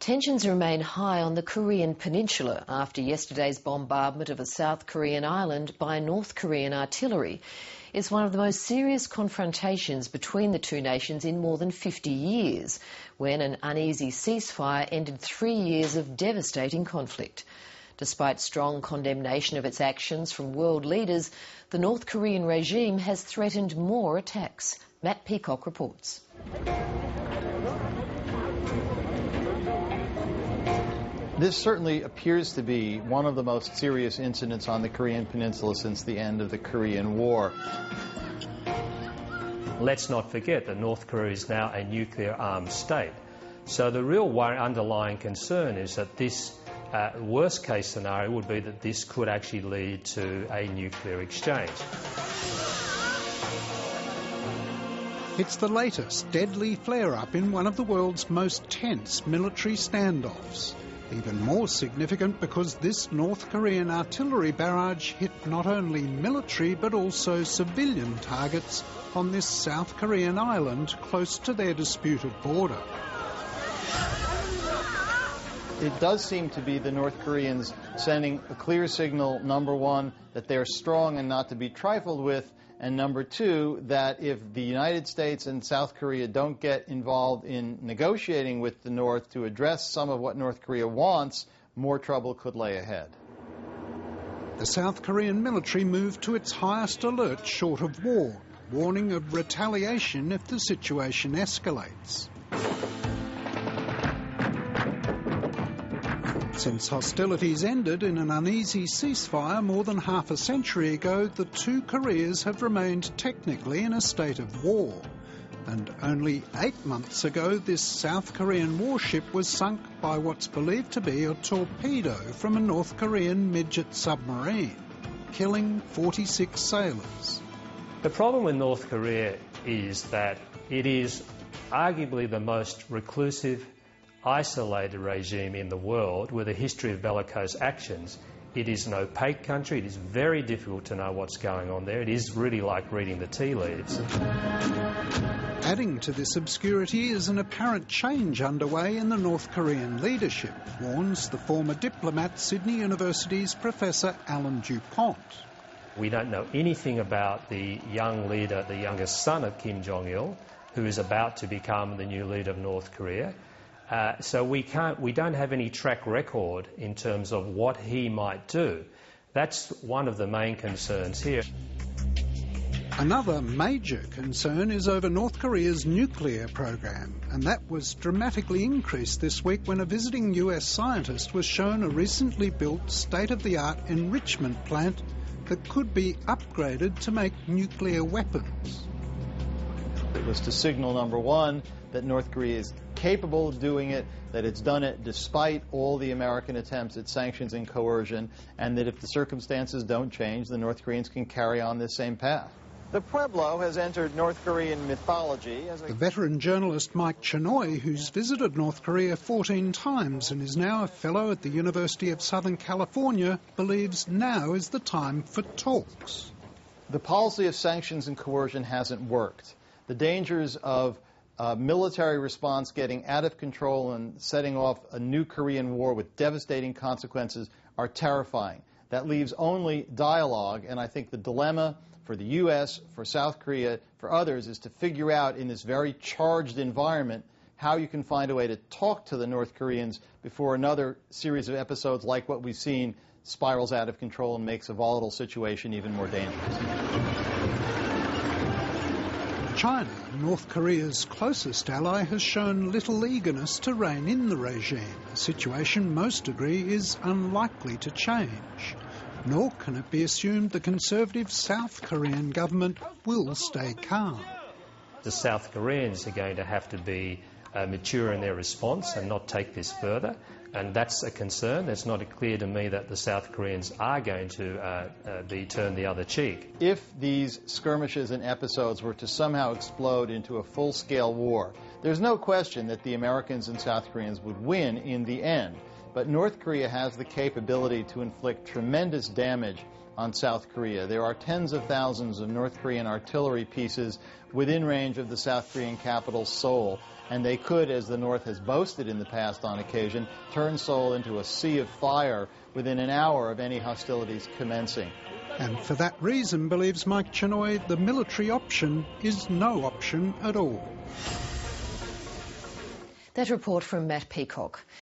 Tensions remain high on the Korean Peninsula after yesterday's bombardment of a South Korean island by North Korean artillery. It's one of the most serious confrontations between the two nations in more than 50 years, when an uneasy ceasefire ended 3 years of devastating conflict. Despite strong condemnation of its actions from world leaders, the North Korean regime has threatened more attacks. Matt Peacock reports. This certainly appears to be one of the most serious incidents on the Korean Peninsula since the end of the Korean War. Let's not forget that North Korea is now a nuclear-armed state. So the real underlying concern is that this worst-case scenario would be that this could actually lead to a nuclear exchange. It's the latest deadly flare-up in one of the world's most tense military standoffs. Even more significant because this North Korean artillery barrage hit not only military but also civilian targets on this South Korean island close to their disputed border. It does seem to be the North Koreans sending a clear signal, number one, that they're strong and not to be trifled with, and number two, that if the United States and South Korea don't get involved in negotiating with the North to address some of what North Korea wants, more trouble could lay ahead. The South Korean military moved to its highest alert short of war, warning of retaliation if the situation escalates. Since hostilities ended in an uneasy ceasefire more than half a century ago, the two Koreas have remained technically in a state of war. And only 8 months ago, this South Korean warship was sunk by what's believed to be a torpedo from a North Korean midget submarine, killing 46 sailors. The problem with North Korea is that it is arguably the most reclusive, isolated regime in the world with a history of bellicose actions. It is an opaque country. It is very difficult to know what's going on there. It is really like reading the tea leaves. Adding to this obscurity is an apparent change underway in the North Korean leadership, warns the former diplomat, Sydney University's Professor Alan Dupont. We don't know anything about the young leader, the youngest son of Kim Jong-il, who is about to become the new leader of North Korea. So we don't have any track record in terms of what he might do. That's one of the main concerns here. Another major concern is over North Korea's nuclear program, and that was dramatically increased this week when a visiting US scientist was shown a recently built state-of-the-art enrichment plant that could be upgraded to make nuclear weapons. It was to signal, number one, that North Korea is capable of doing it, that it's done it despite all the American attempts at sanctions and coercion, and that if the circumstances don't change, the North Koreans can carry on this same path. The Pueblo has entered North Korean mythology as The veteran journalist Mike Chenoy, who's visited North Korea 14 times and is now a fellow at the University of Southern California, believes now is the time for talks. The policy of sanctions and coercion hasn't worked. The dangers of military response getting out of control and setting off a new Korean war with devastating consequences are terrifying. That leaves only dialogue, and I think the dilemma for the U.S., for South Korea, for others, is to figure out in this very charged environment how you can find a way to talk to the North Koreans before another series of episodes like what we've seen spirals out of control and makes a volatile situation even more dangerous. China, North Korea's closest ally, has shown little eagerness to rein in the regime, a situation most agree is unlikely to change. Nor can it be assumed the conservative South Korean government will stay calm. The South Koreans are going to have to be mature in their response and not take this further, and that's a concern. It's not clear to me that the South Koreans are going to turn the other cheek. If these skirmishes and episodes were to somehow explode into a full-scale war, there's no question that the Americans and South Koreans would win in the end. But North Korea has the capability to inflict tremendous damage on South Korea. There are tens of thousands of North Korean artillery pieces within range of the South Korean capital, Seoul, and they could, as the North has boasted in the past on occasion, turn Seoul into a sea of fire within an hour of any hostilities commencing. And for that reason, believes Mike Chenoy, the military option is no option at all. That report from Matt Peacock.